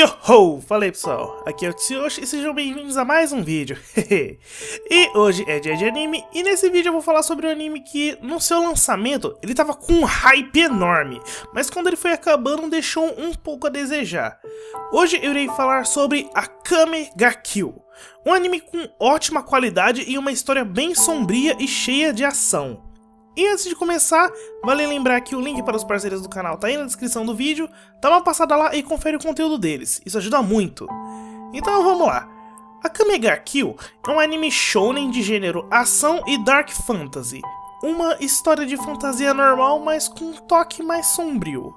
Yoho! Fala aí pessoal, aqui é o Tsuyoshi e sejam bem-vindos a mais um vídeo. E hoje é dia de anime e nesse vídeo eu vou falar sobre um anime que no seu lançamento ele tava com um hype enorme, mas quando ele foi acabando deixou um pouco a desejar. Hoje eu irei falar sobre Akame ga Kill, um anime com ótima qualidade e uma história bem sombria e cheia de ação. E antes de começar, vale lembrar que o link para os parceiros do canal tá aí na descrição do vídeo, dá uma passada lá e confere o conteúdo deles, isso ajuda muito. Então vamos lá. Akame ga Kill é um anime shounen de gênero ação e dark fantasy, uma história de fantasia normal, mas com um toque mais sombrio.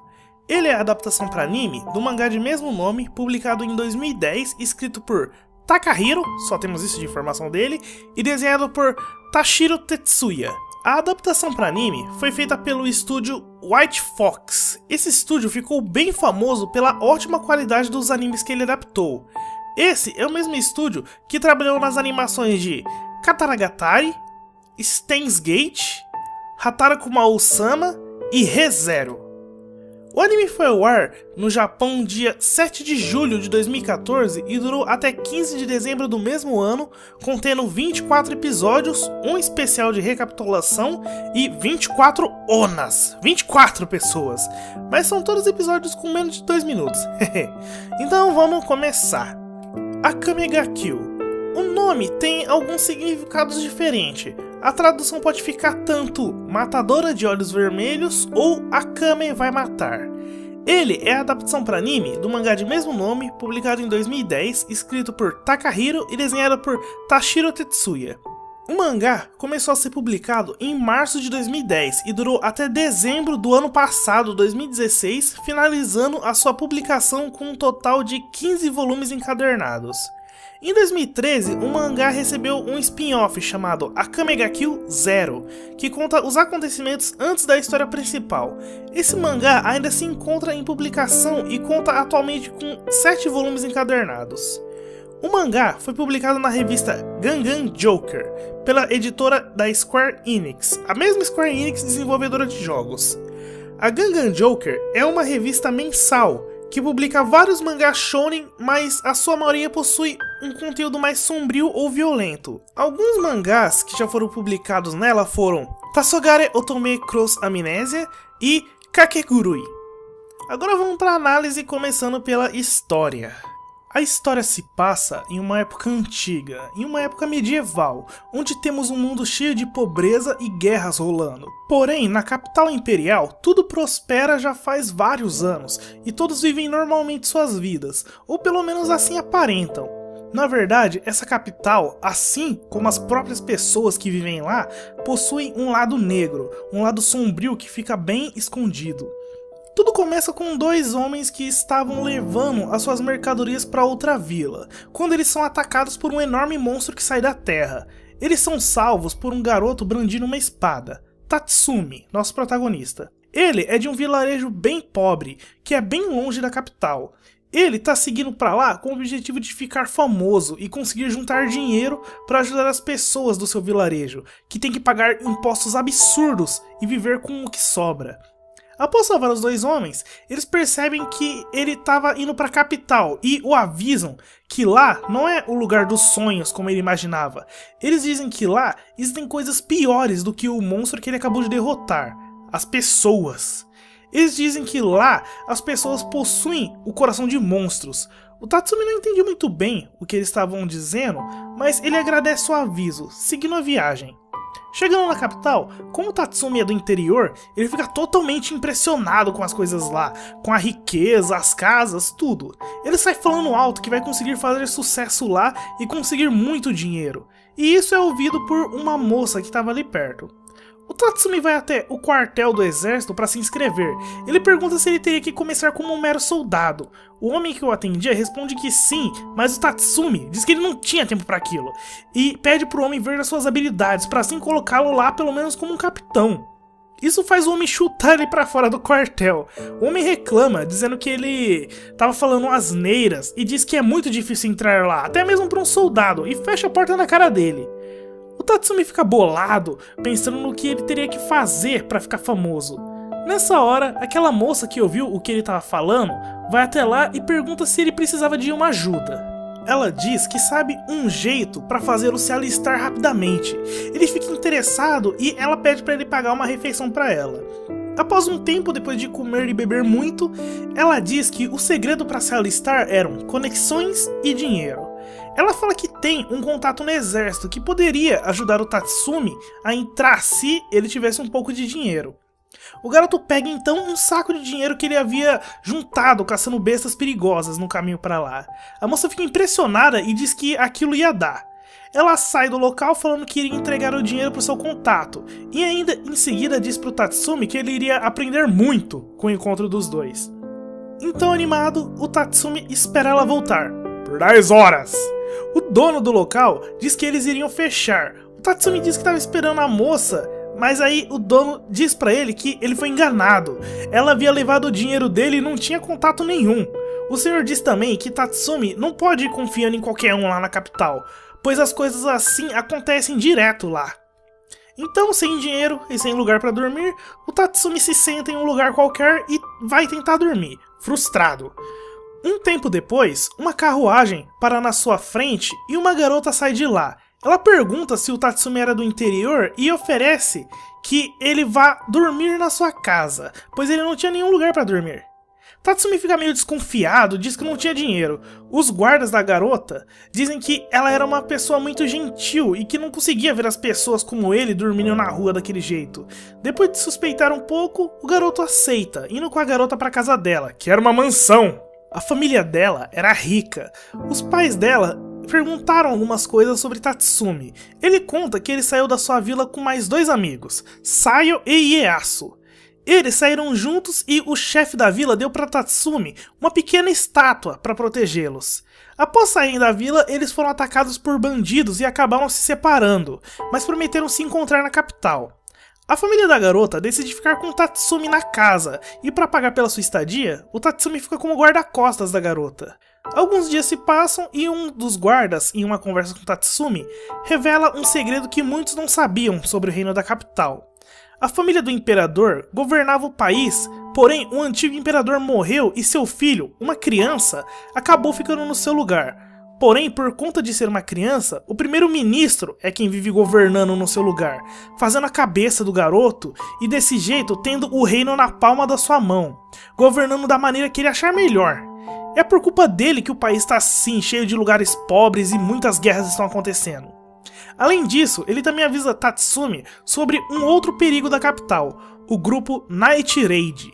Ele é a adaptação para anime do mangá de mesmo nome, publicado em 2010, escrito por Takahiro, só temos isso de informação dele, e desenhado por Tashiro Tetsuya. A adaptação para anime foi feita pelo estúdio White Fox. Esse estúdio ficou bem famoso pela ótima qualidade dos animes que ele adaptou. Esse é o mesmo estúdio que trabalhou nas animações de Kataragatari, Steins Gate, Hataraku Maou-sama e Re:Zero. O anime foi ao ar no Japão dia 7 de julho de 2014 e durou até 15 de dezembro do mesmo ano, contendo 24 episódios, um especial de recapitulação e 24 onas, 24 pessoas, mas são todos episódios com menos de 2 minutos. Então vamos começar. Akame ga Kill. O nome tem alguns significados diferentes. A tradução pode ficar tanto matadora de olhos vermelhos ou Akame vai matar. Ele é a adaptação para anime do mangá de mesmo nome, publicado em 2010, escrito por Takahiro e desenhado por Tashiro Tetsuya. O mangá começou a ser publicado em março de 2010 e durou até dezembro do ano passado, 2016, finalizando a sua publicação com um total de 15 volumes encadernados. Em 2013, o mangá recebeu um spin-off chamado Akame ga Kill Zero, que conta os acontecimentos antes da história principal. Esse mangá ainda se encontra em publicação e conta atualmente com 7 volumes encadernados. O mangá foi publicado na revista Gangan Joker, pela editora da Square Enix, a mesma Square Enix desenvolvedora de jogos. A Gangan Joker é uma revista mensal que publica vários mangás shounen, mas a sua maioria possui um conteúdo mais sombrio ou violento. Alguns mangás que já foram publicados nela foram Tassogare Otome Cross Amnesia e Kakegurui. Agora vamos para a análise, começando pela história. A história se passa em uma época antiga, em uma época medieval, onde temos um mundo cheio de pobreza e guerras rolando. Porém, na capital imperial, tudo prospera já faz vários anos, e todos vivem normalmente suas vidas, ou pelo menos assim aparentam. Na verdade, essa capital, assim como as próprias pessoas que vivem lá, possuem um lado negro, um lado sombrio que fica bem escondido. Tudo começa com dois homens que estavam levando as suas mercadorias para outra vila, quando eles são atacados por um enorme monstro que sai da terra. Eles são salvos por um garoto brandindo uma espada, Tatsumi, nosso protagonista. Ele é de um vilarejo bem pobre, que é bem longe da capital. Ele tá seguindo para lá com o objetivo de ficar famoso e conseguir juntar dinheiro para ajudar as pessoas do seu vilarejo, que tem que pagar impostos absurdos e viver com o que sobra. Após salvar os dois homens, eles percebem que ele estava indo para a capital e o avisam que lá não é o lugar dos sonhos como ele imaginava. Eles dizem que lá existem coisas piores do que o monstro que ele acabou de derrotar, as pessoas. Eles dizem que lá as pessoas possuem o coração de monstros. O Tatsumi não entendeu muito bem o que eles estavam dizendo, mas ele agradece o aviso, seguindo a viagem. Chegando na capital, como o Tatsumi é do interior, ele fica totalmente impressionado com as coisas lá, com a riqueza, as casas, tudo. Ele sai falando alto que vai conseguir fazer sucesso lá e conseguir muito dinheiro. E isso é ouvido por uma moça que estava ali perto. O Tatsumi vai até o quartel do exército para se inscrever. Ele pergunta se ele teria que começar como um mero soldado. O homem que o atendia responde que sim, mas o Tatsumi diz que ele não tinha tempo para aquilo. E pede pro homem ver as suas habilidades, para assim colocá-lo lá pelo menos como um capitão. Isso faz o homem chutar ele para fora do quartel. O homem reclama, dizendo que ele tava falando asneiras e diz que é muito difícil entrar lá, até mesmo para um soldado, e fecha a porta na cara dele. O Tatsumi fica bolado, pensando no que ele teria que fazer para ficar famoso. Nessa hora, aquela moça que ouviu o que ele estava falando vai até lá e pergunta se ele precisava de uma ajuda. Ela diz que sabe um jeito para fazê-lo se alistar rapidamente. Ele fica interessado e ela pede para ele pagar uma refeição para ela. Após um tempo, depois de comer e beber muito, ela diz que o segredo para se alistar eram conexões e dinheiro. Ela fala que tem um contato no exército que poderia ajudar o Tatsumi a entrar se ele tivesse um pouco de dinheiro. O garoto pega então um saco de dinheiro que ele havia juntado caçando bestas perigosas no caminho para lá. A moça fica impressionada e diz que aquilo ia dar. Ela sai do local falando que iria entregar o dinheiro para o seu contato, e ainda em seguida diz para o Tatsumi que ele iria aprender muito com o encontro dos dois. Então, animado, o Tatsumi espera ela voltar. Por 10 horas! O dono do local diz que eles iriam fechar. O Tatsumi diz que estava esperando a moça, mas aí o dono diz para ele que ele foi enganado. Ela havia levado o dinheiro dele e não tinha contato nenhum. O senhor diz também que Tatsumi não pode ir confiando em qualquer um lá na capital, pois as coisas assim acontecem direto lá. Então, sem dinheiro e sem lugar para dormir, o Tatsumi se senta em um lugar qualquer e vai tentar dormir, frustrado. Um tempo depois, uma carruagem para na sua frente e uma garota sai de lá. Ela pergunta se o Tatsumi era do interior e oferece que ele vá dormir na sua casa, pois ele não tinha nenhum lugar para dormir. Tatsumi fica meio desconfiado, diz que não tinha dinheiro. Os guardas da garota dizem que ela era uma pessoa muito gentil e que não conseguia ver as pessoas como ele dormindo na rua daquele jeito. Depois de suspeitar um pouco, o garoto aceita, indo com a garota para casa dela, que era uma mansão. A família dela era rica. Os pais dela perguntaram algumas coisas sobre Tatsumi. Ele conta que ele saiu da sua vila com mais 2 amigos, Sayo e Ieyasu. Eles saíram juntos e o chefe da vila deu para Tatsumi uma pequena estátua para protegê-los. Após saírem da vila, eles foram atacados por bandidos e acabaram se separando, mas prometeram se encontrar na capital. A família da garota decide ficar com Tatsumi na casa, e para pagar pela sua estadia, o Tatsumi fica como guarda-costas da garota. Alguns dias se passam e um dos guardas, em uma conversa com Tatsumi, revela um segredo que muitos não sabiam sobre o reino da capital. A família do imperador governava o país, porém o antigo imperador morreu e seu filho, uma criança, acabou ficando no seu lugar. Porém, por conta de ser uma criança, o primeiro-ministro é quem vive governando no seu lugar, fazendo a cabeça do garoto e desse jeito tendo o reino na palma da sua mão, governando da maneira que ele achar melhor. É por culpa dele que o país está assim, cheio de lugares pobres e muitas guerras estão acontecendo. Além disso, ele também avisa Tatsumi sobre um outro perigo da capital, o grupo Night Raid.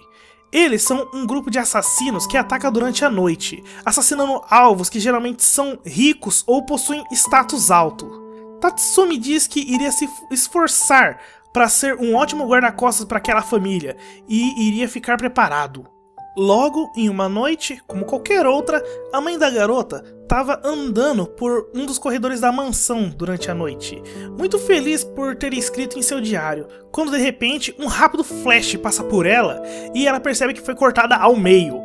Eles são um grupo de assassinos que ataca durante a noite, assassinando alvos que geralmente são ricos ou possuem status alto. Tatsumi diz que iria se esforçar para ser um ótimo guarda-costas para aquela família e iria ficar preparado. Logo, em uma noite, como qualquer outra, a mãe da garota estava andando por um dos corredores da mansão durante a noite, muito feliz por ter escrito em seu diário, quando de repente um rápido flash passa por ela e ela percebe que foi cortada ao meio.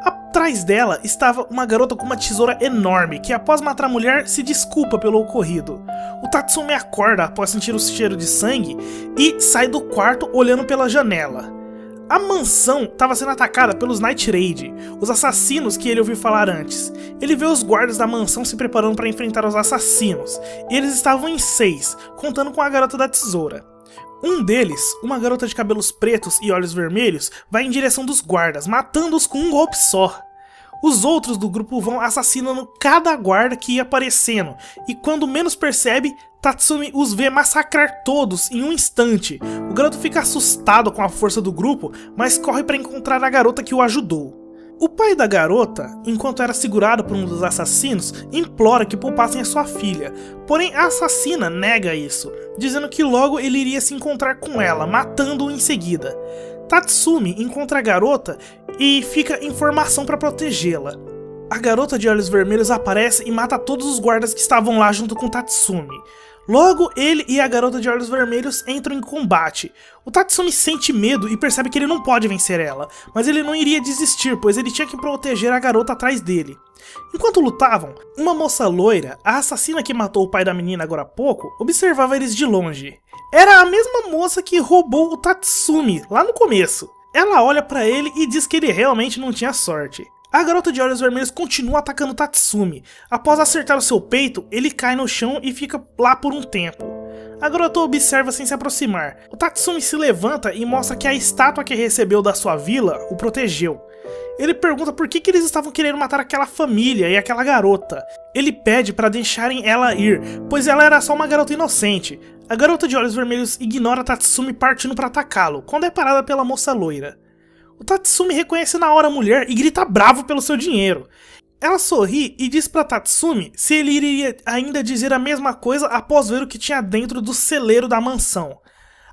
Atrás dela estava uma garota com uma tesoura enorme que, após matar a mulher, se desculpa pelo ocorrido. O Tatsumi acorda após sentir o cheiro de sangue e sai do quarto olhando pela janela. A mansão estava sendo atacada pelos Night Raid, os assassinos que ele ouviu falar antes. Ele vê os guardas da mansão se preparando para enfrentar os assassinos, e eles estavam em 6, contando com a garota da tesoura. Um deles, uma garota de cabelos pretos e olhos vermelhos, vai em direção dos guardas, matando-os com um golpe só. Os outros do grupo vão assassinando cada guarda que ia aparecendo, e quando menos percebe, Tatsumi os vê massacrar todos em um instante. O garoto fica assustado com a força do grupo, mas corre para encontrar a garota que o ajudou. O pai da garota, enquanto era segurado por um dos assassinos, implora que poupassem a sua filha, porém a assassina nega isso, dizendo que logo ele iria se encontrar com ela, matando-o em seguida. Tatsumi encontra a garota e fica em formação para protegê-la. A garota de olhos vermelhos aparece e mata todos os guardas que estavam lá junto com Tatsumi. Logo, ele e a garota de olhos vermelhos entram em combate. O Tatsumi sente medo e percebe que ele não pode vencer ela, mas ele não iria desistir, pois ele tinha que proteger a garota atrás dele. Enquanto lutavam, uma moça loira, a assassina que matou o pai da menina agora há pouco, observava eles de longe. Era a mesma moça que roubou o Tatsumi lá no começo. Ela olha pra ele e diz que ele realmente não tinha sorte. A garota de olhos vermelhos continua atacando Tatsumi. Após acertar o seu peito, ele cai no chão e fica lá por um tempo. A garota observa sem se aproximar. O Tatsumi se levanta e mostra que a estátua que recebeu da sua vila o protegeu. Ele pergunta por que eles estavam querendo matar aquela família e aquela garota. Ele pede para deixarem ela ir, pois ela era só uma garota inocente. A garota de olhos vermelhos ignora Tatsumi partindo para atacá-lo, quando é parada pela moça loira. O Tatsumi reconhece na hora a mulher e grita bravo pelo seu dinheiro. Ela sorri e diz para Tatsumi se ele iria ainda dizer a mesma coisa após ver o que tinha dentro do celeiro da mansão.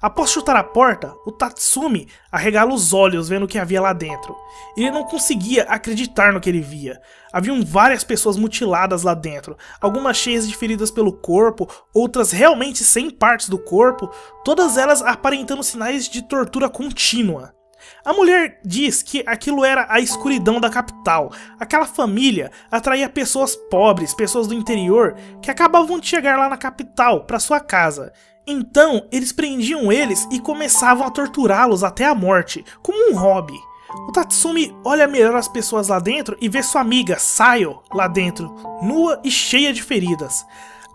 Após chutar a porta, o Tatsumi arregala os olhos vendo o que havia lá dentro. Ele não conseguia acreditar no que ele via. Haviam várias pessoas mutiladas lá dentro, algumas cheias de feridas pelo corpo, outras realmente sem partes do corpo, todas elas aparentando sinais de tortura contínua. A mulher diz que aquilo era a escuridão da capital. Aquela família atraía pessoas pobres, pessoas do interior, que acabavam de chegar lá na capital, para sua casa. Então, eles prendiam eles e começavam a torturá-los até a morte, como um hobby. O Tatsumi olha melhor as pessoas lá dentro e vê sua amiga, Sayo, lá dentro, nua e cheia de feridas.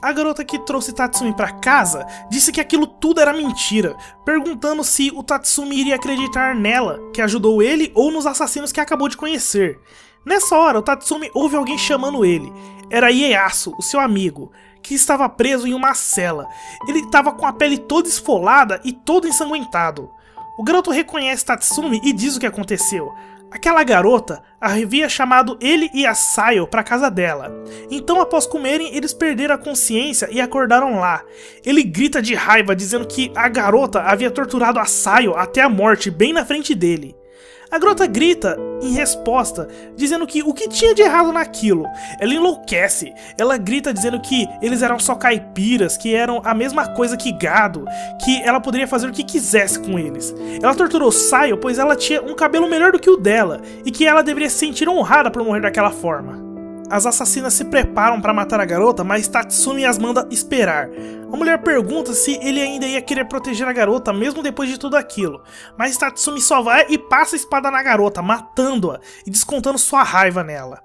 A garota que trouxe Tatsumi para casa disse que aquilo tudo era mentira, perguntando se o Tatsumi iria acreditar nela, que ajudou ele, ou nos assassinos que acabou de conhecer. Nessa hora, o Tatsumi ouve alguém chamando ele. Era Ieyasu, o seu amigo, que estava preso em uma cela. Ele estava com a pele toda esfolada e todo ensanguentado. O garoto reconhece Tatsumi e diz o que aconteceu. Aquela garota havia chamado ele e a Sayo para casa dela. Então, após comerem, eles perderam a consciência e acordaram lá. Ele grita de raiva, dizendo que a garota havia torturado a Sayo até a morte, bem na frente dele. A garota grita em resposta, dizendo que o que tinha de errado naquilo. Ela enlouquece, ela grita dizendo que eles eram só caipiras, que eram a mesma coisa que gado, que ela poderia fazer o que quisesse com eles. Ela torturou Sayo pois ela tinha um cabelo melhor do que o dela, e que ela deveria se sentir honrada por morrer daquela forma. As assassinas se preparam para matar a garota, mas Tatsumi as manda esperar. A mulher pergunta se ele ainda ia querer proteger a garota mesmo depois de tudo aquilo, mas Tatsumi só vai e passa a espada na garota, matando-a e descontando sua raiva nela.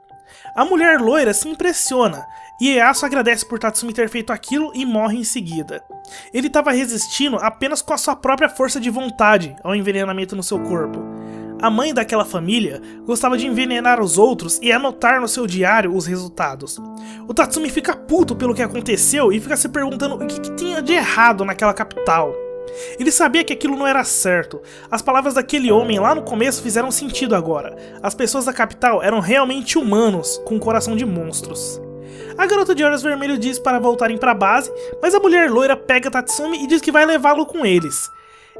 A mulher loira se impressiona, e Ieyasu agradece por Tatsumi ter feito aquilo e morre em seguida. Ele estava resistindo apenas com a sua própria força de vontade ao envenenamento no seu corpo. A mãe daquela família gostava de envenenar os outros e anotar no seu diário os resultados. O Tatsumi fica puto pelo que aconteceu e fica se perguntando o que tinha de errado naquela capital. Ele sabia que aquilo não era certo. As palavras daquele homem lá no começo fizeram sentido agora. As pessoas da capital eram realmente humanos, com um coração de monstros. A garota de olhos vermelhos diz para voltarem para a base, mas a mulher loira pega Tatsumi e diz que vai levá-lo com eles.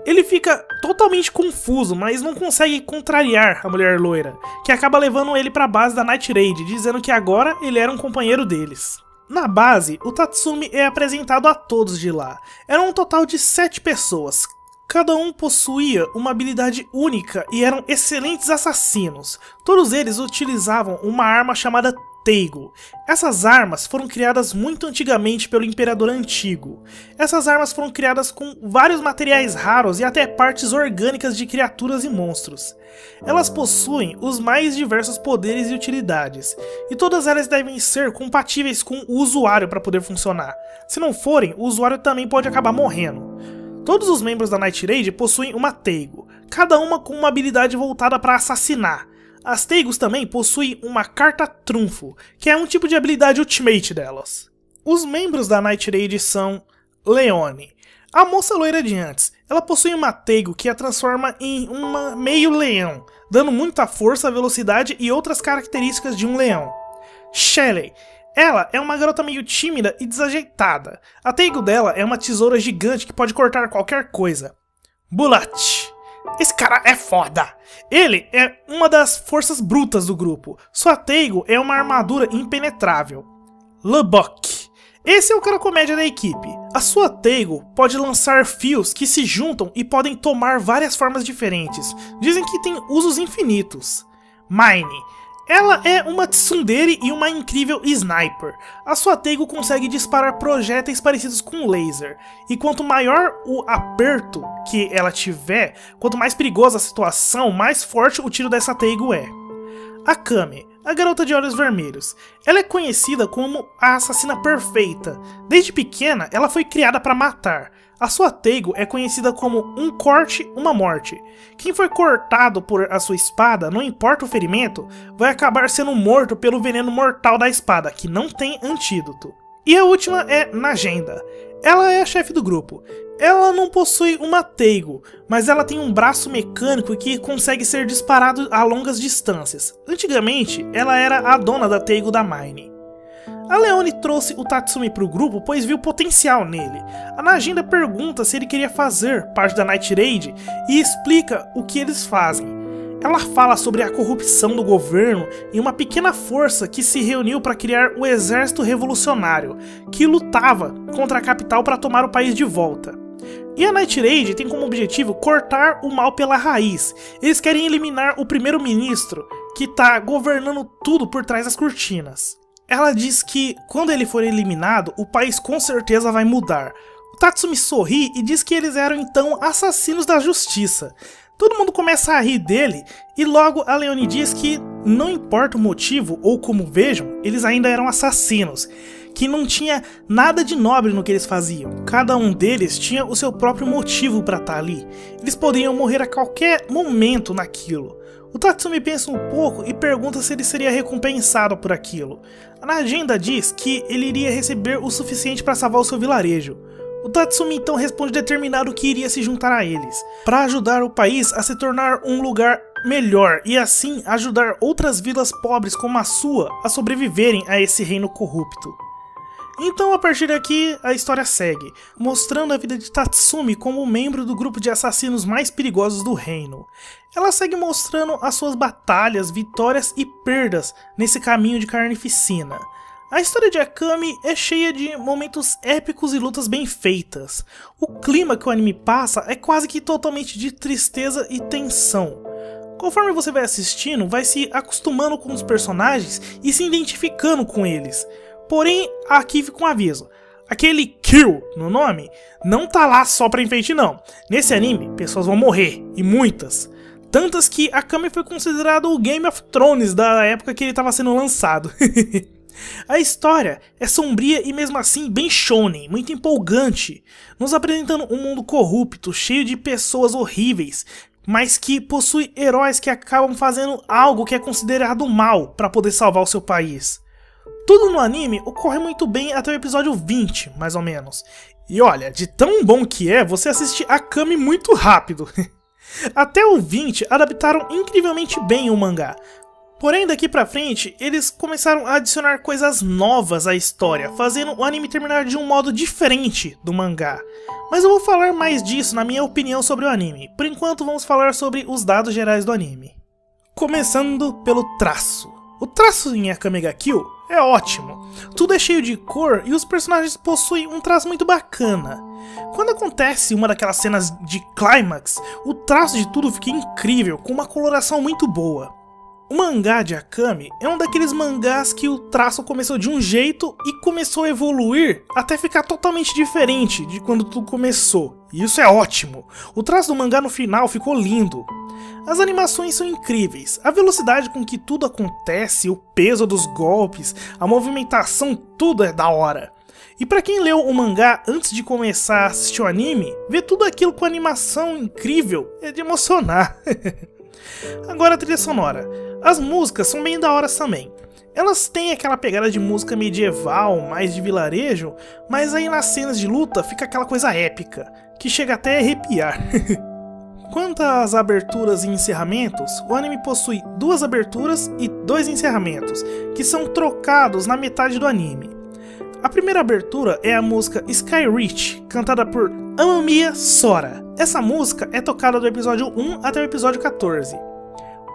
Ele fica totalmente confuso, mas não consegue contrariar a mulher loira, que acaba levando ele para a base da Night Raid, dizendo que agora ele era um companheiro deles. Na base, o Tatsumi é apresentado a todos de lá. Eram um total de 7 pessoas. Cada um possuía uma habilidade única e eram excelentes assassinos. Todos eles utilizavam uma arma chamada Teigo. Essas armas foram criadas muito antigamente pelo Imperador Antigo. Essas armas foram criadas com vários materiais raros e até partes orgânicas de criaturas e monstros. Elas possuem os mais diversos poderes e utilidades, e todas elas devem ser compatíveis com o usuário para poder funcionar. Se não forem, o usuário também pode acabar morrendo. Todos os membros da Night Raid possuem uma Teigo, cada uma com uma habilidade voltada para assassinar. As Teigos também possuem uma carta trunfo, que é um tipo de habilidade ultimate delas. Os membros da Night Raid são Leone, a moça loira de antes. Ela possui uma Teigo que a transforma em uma meio leão, dando muita força, velocidade e outras características de um leão. Shelley, ela é uma garota meio tímida e desajeitada. A Teigo dela é uma tesoura gigante que pode cortar qualquer coisa. Bulat, esse cara é foda! Ele é uma das forças brutas do grupo. Sua Teigo é uma armadura impenetrável. Lubbock, esse é o cara comédia da equipe. A sua Teigo pode lançar fios que se juntam e podem tomar várias formas diferentes. Dizem que tem usos infinitos. Mine, ela é uma tsundere e uma incrível sniper. A sua Teigo consegue disparar projéteis parecidos com laser, e quanto maior o aperto que ela tiver, quanto mais perigosa a situação, mais forte o tiro dessa Teigo é. Akame, a garota de olhos vermelhos. Ela é conhecida como a assassina perfeita. Desde pequena, ela foi criada para matar. A sua Teigo é conhecida como um corte, uma morte. Quem foi cortado por a sua espada, não importa o ferimento, vai acabar sendo morto pelo veneno mortal da espada, que não tem antídoto. E a última é Najenda. Ela é a chefe do grupo. Ela não possui uma Teigo, mas ela tem um braço mecânico que consegue ser disparado a longas distâncias. Antigamente, ela era a dona da Teigo da Mine. A Leone trouxe o Tatsumi para o grupo pois viu potencial nele. A Najenda pergunta se ele queria fazer parte da Night Raid e explica o que eles fazem. Ela fala sobre a corrupção do governo e uma pequena força que se reuniu para criar o Exército Revolucionário, que lutava contra a capital para tomar o país de volta. E a Night Raid tem como objetivo cortar o mal pela raiz. Eles querem eliminar o primeiro-ministro, que está governando tudo por trás das cortinas. Ela diz que, quando ele for eliminado, o país com certeza vai mudar. O Tatsumi sorri e diz que eles eram então assassinos da justiça. Todo mundo começa a rir dele e logo a Leone diz que, não importa o motivo ou como vejam, eles ainda eram assassinos. Que não tinha nada de nobre no que eles faziam. Cada um deles tinha o seu próprio motivo para estar ali. Eles poderiam morrer a qualquer momento naquilo. O Tatsumi pensa um pouco e pergunta se ele seria recompensado por aquilo. A Najenda diz que ele iria receber o suficiente para salvar o seu vilarejo. O Tatsumi então responde determinado que iria se juntar a eles, para ajudar o país a se tornar um lugar melhor e assim ajudar outras vilas pobres como a sua a sobreviverem a esse reino corrupto. Então a partir daqui a história segue, mostrando a vida de Tatsumi como membro do grupo de assassinos mais perigosos do reino. Ela segue mostrando as suas batalhas, vitórias e perdas nesse caminho de carnificina. A história de Akame é cheia de momentos épicos e lutas bem feitas. O clima que o anime passa é quase que totalmente de tristeza e tensão. Conforme você vai assistindo, vai se acostumando com os personagens e se identificando com eles. Porém, aqui fica um aviso. Aquele kill no nome não tá lá só pra enfeite não. Nesse anime, pessoas vão morrer, e muitas. Tantas que Akame foi considerado o Game of Thrones da época que ele estava sendo lançado. A história é sombria e mesmo assim bem shonen, muito empolgante, nos apresentando um mundo corrupto, cheio de pessoas horríveis, mas que possui heróis que acabam fazendo algo que é considerado mal para poder salvar o seu país. Tudo no anime ocorre muito bem até o episódio 20, mais ou menos. E olha, de tão bom que é, você assiste Akame muito rápido. Até o 20 adaptaram incrivelmente bem o mangá. Porém, daqui pra frente, eles começaram a adicionar coisas novas à história, fazendo o anime terminar de um modo diferente do mangá. Mas eu vou falar mais disso na minha opinião sobre o anime. Por enquanto, vamos falar sobre os dados gerais do anime. Começando pelo traço. O traço em Akame ga Kill é ótimo. Tudo é cheio de cor e os personagens possuem um traço muito bacana. Quando acontece uma daquelas cenas de clímax, o traço de tudo fica incrível, com uma coloração muito boa. O mangá de Akame é um daqueles mangás que o traço começou de um jeito e começou a evoluir até ficar totalmente diferente de quando tudo começou. E isso é ótimo. O traço do mangá no final ficou lindo. As animações são incríveis, a velocidade com que tudo acontece, o peso dos golpes, a movimentação, tudo é da hora. E pra quem leu o mangá antes de começar a assistir o anime, ver tudo aquilo com animação incrível é de emocionar. Agora a trilha sonora. As músicas são bem da hora também. Elas têm aquela pegada de música medieval, mais de vilarejo, mas aí nas cenas de luta fica aquela coisa épica, que chega até a arrepiar. Quanto às aberturas e encerramentos, o anime possui 2 aberturas e 2 encerramentos, que são trocados na metade do anime. A primeira abertura é a música Sky Reach, cantada por Amamiya Sora. Essa música é tocada do episódio 1 até o episódio 14.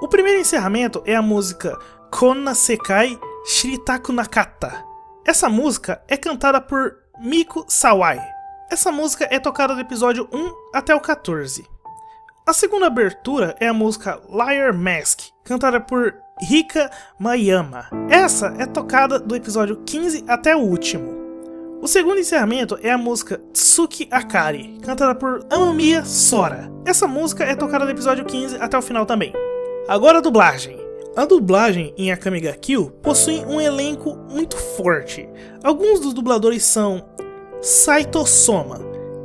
O primeiro encerramento é a música Konna Sekai Shiritaku Nakata. Essa música é cantada por Miku Sawai. Essa música é tocada do episódio 1 até o 14. A segunda abertura é a música Liar Mask, cantada por Rika Mayama. Essa é tocada do episódio 15 até o último. O segundo encerramento é a música Tsuki Akari, cantada por Amamiya Sora. Essa música é tocada do episódio 15 até o final também. Agora a dublagem. A dublagem em Akame ga Kill possui um elenco muito forte. Alguns dos dubladores são Saito Soma.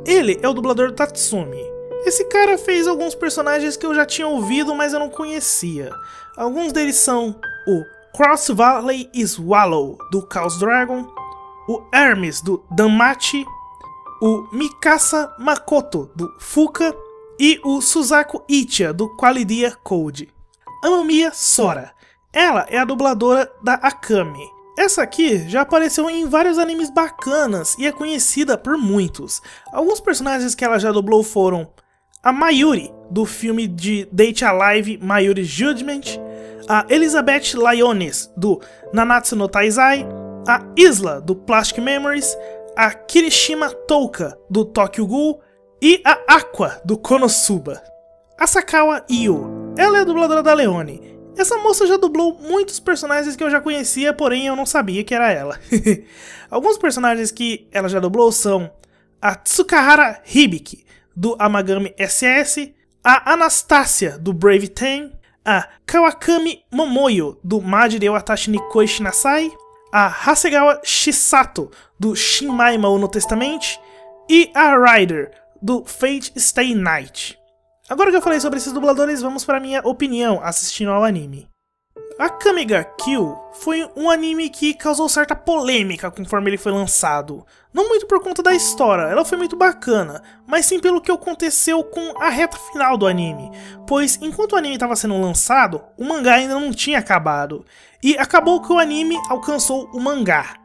Ele é o dublador do Tatsumi. Esse cara fez alguns personagens que eu já tinha ouvido, mas eu não conhecia. Alguns deles são o Cross Valley Swallow, do Chaos Dragon, o Hermes, do Danmachi, o Mikasa Makoto, do Fuka, e o Suzaku Ichiya, do Qualidia Code. Amamiya Sora. Ela é a dubladora da Akame. Essa aqui já apareceu em vários animes bacanas e é conhecida por muitos. Alguns personagens que ela já dublou foram a Mayuri, do filme de Date Alive Mayuri's Judgment, a Elizabeth Lyones, do Nanatsu no Taizai, a Isla, do Plastic Memories, a Kirishima Touka, do Tokyo Ghoul, e a Aqua, do Konosuba. A Sakawa Yu. Ela é a dubladora da Leone. Essa moça já dublou muitos personagens que eu já conhecia, porém eu não sabia que era ela. Alguns personagens que ela já dublou são a Tsukahara Hibiki, do Amagami SS, a Anastasia, do Brave Ten, a Kawakami Momoyo, do Majire Watashi Nikoi Shinasai, a Hasegawa Shisato, do Shin Maimou no Testament, e a Rider, do Fate Stay Night. Agora que eu falei sobre esses dubladores, vamos para minha opinião assistindo ao anime. Akame ga Kill foi um anime que causou certa polêmica conforme ele foi lançado. Não muito por conta da história, ela foi muito bacana, mas sim pelo que aconteceu com a reta final do anime. Pois enquanto o anime estava sendo lançado, o mangá ainda não tinha acabado. E acabou que o anime alcançou o mangá.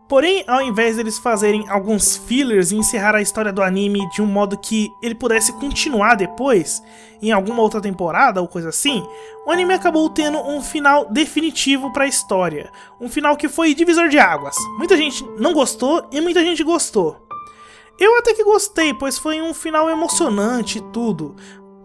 Porém, ao invés deles fazerem alguns fillers e encerrar a história do anime de um modo que ele pudesse continuar depois, em alguma outra temporada ou coisa assim, o anime acabou tendo um final definitivo para a história. Um final que foi divisor de águas. Muita gente não gostou e muita gente gostou. Eu até que gostei, pois foi um final emocionante e tudo.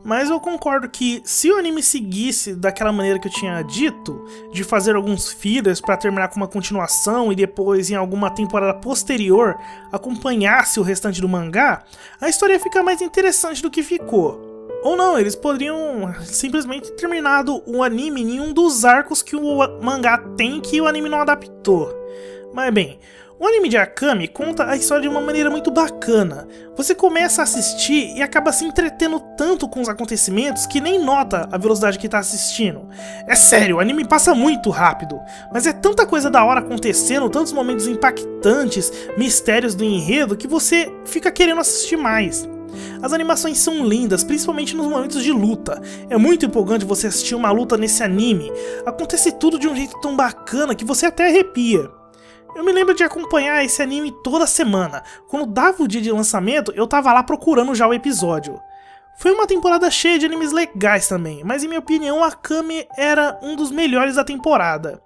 Mas eu concordo que se o anime seguisse daquela maneira que eu tinha dito, de fazer alguns fillers para terminar com uma continuação e depois em alguma temporada posterior acompanhasse o restante do mangá, a história ia ficar mais interessante do que ficou. Ou não, eles poderiam simplesmente ter terminado o anime em um dos arcos que o mangá tem que o anime não adaptou. Mas bem, o anime de Akame conta a história de uma maneira muito bacana. Você começa a assistir e acaba se entretendo tanto com os acontecimentos que nem nota a velocidade que está assistindo. É sério, o anime passa muito rápido, mas é tanta coisa da hora acontecendo, tantos momentos impactantes, mistérios do enredo, que você fica querendo assistir mais. As animações são lindas, principalmente nos momentos de luta. É muito empolgante você assistir uma luta nesse anime. Acontece tudo de um jeito tão bacana que você até arrepia. Eu me lembro de acompanhar esse anime toda semana. Quando dava o dia de lançamento, eu tava lá procurando já o episódio. Foi uma temporada cheia de animes legais também, mas em minha opinião Akame era um dos melhores da temporada.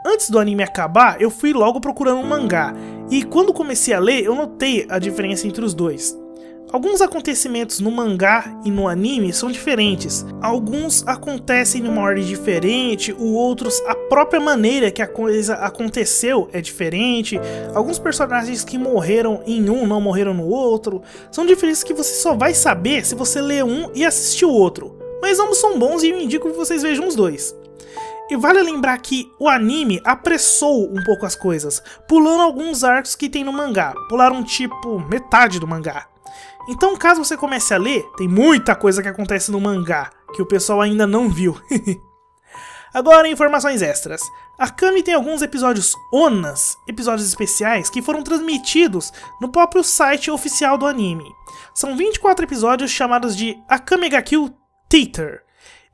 Antes do anime acabar, eu fui logo procurando um mangá, e quando comecei a ler, eu notei a diferença entre os dois. Alguns acontecimentos no mangá e no anime são diferentes. Alguns acontecem numa ordem diferente, outros a própria maneira que a coisa aconteceu é diferente. Alguns personagens que morreram em um não morreram no outro. São diferenças que você só vai saber se você ler um e assistir o outro. Mas ambos são bons e eu indico que vocês vejam os dois. E vale lembrar que o anime apressou um pouco as coisas, pulando alguns arcos que tem no mangá. Pularam tipo metade do mangá. Então, caso você comece a ler, tem muita coisa que acontece no mangá, que o pessoal ainda não viu. Agora, informações extras. Akame tem alguns episódios ONAs, episódios especiais, que foram transmitidos no próprio site oficial do anime. São 24 episódios chamados de Akame ga Kill Theater.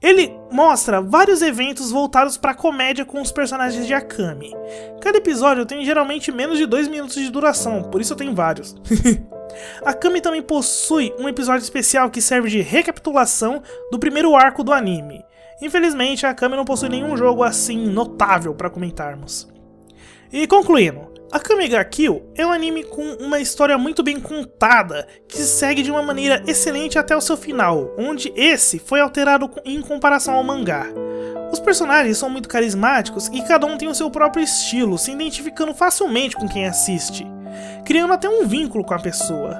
Ele mostra vários eventos voltados para a comédia com os personagens de Akame. Cada episódio tem geralmente menos de 2 minutos de duração, por isso tem vários. Akame também possui um episódio especial que serve de recapitulação do primeiro arco do anime. Infelizmente, a Akame não possui nenhum jogo assim notável para comentarmos. E concluindo, Akame ga Kill é um anime com uma história muito bem contada, que segue de uma maneira excelente até o seu final, onde esse foi alterado em comparação ao mangá. Os personagens são muito carismáticos e cada um tem o seu próprio estilo, se identificando facilmente com quem assiste, criando até um vínculo com a pessoa.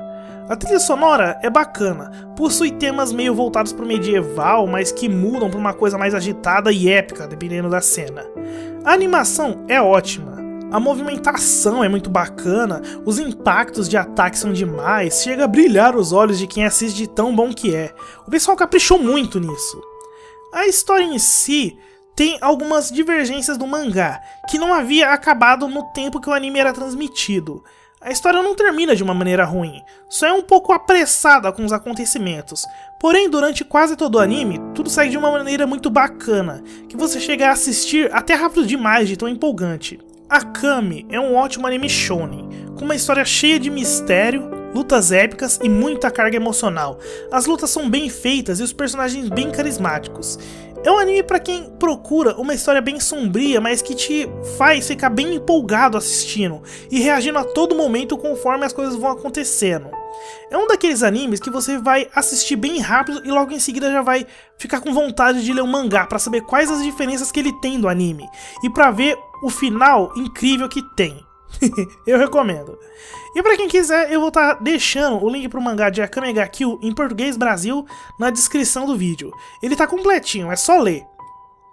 A trilha sonora é bacana, possui temas meio voltados pro medieval, mas que mudam pra uma coisa mais agitada e épica, dependendo da cena. A animação é ótima, a movimentação é muito bacana, os impactos de ataque são demais, chega a brilhar os olhos de quem assiste de tão bom que é. O pessoal caprichou muito nisso. A história em si tem algumas divergências do mangá, que não havia acabado no tempo que o anime era transmitido. A história não termina de uma maneira ruim, só é um pouco apressada com os acontecimentos. Porém, durante quase todo o anime, tudo segue de uma maneira muito bacana, que você chega a assistir até rápido demais de tão empolgante. Akame é um ótimo anime shounen, com uma história cheia de mistério, lutas épicas e muita carga emocional. As lutas são bem feitas e os personagens bem carismáticos. É um anime para quem procura uma história bem sombria, mas que te faz ficar bem empolgado assistindo e reagindo a todo momento conforme as coisas vão acontecendo. É um daqueles animes que você vai assistir bem rápido e logo em seguida já vai ficar com vontade de ler o mangá para saber quais as diferenças que ele tem do anime e para ver o final incrível que tem. Eu recomendo. E pra quem quiser, eu vou estar deixando o link pro mangá de Akame ga Kill em português Brasil na descrição do vídeo. Ele tá completinho, é só ler.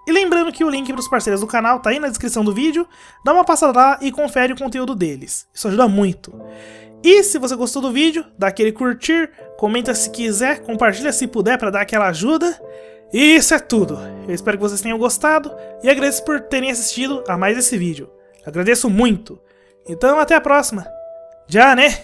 E lembrando que o link pros parceiros do canal tá aí na descrição do vídeo, dá uma passada lá e confere o conteúdo deles. Isso ajuda muito. E se você gostou do vídeo, dá aquele curtir, comenta se quiser, compartilha se puder pra dar aquela ajuda. E isso é tudo. Eu espero que vocês tenham gostado e agradeço por terem assistido a mais esse vídeo. Agradeço muito. Então até a próxima. Já, né?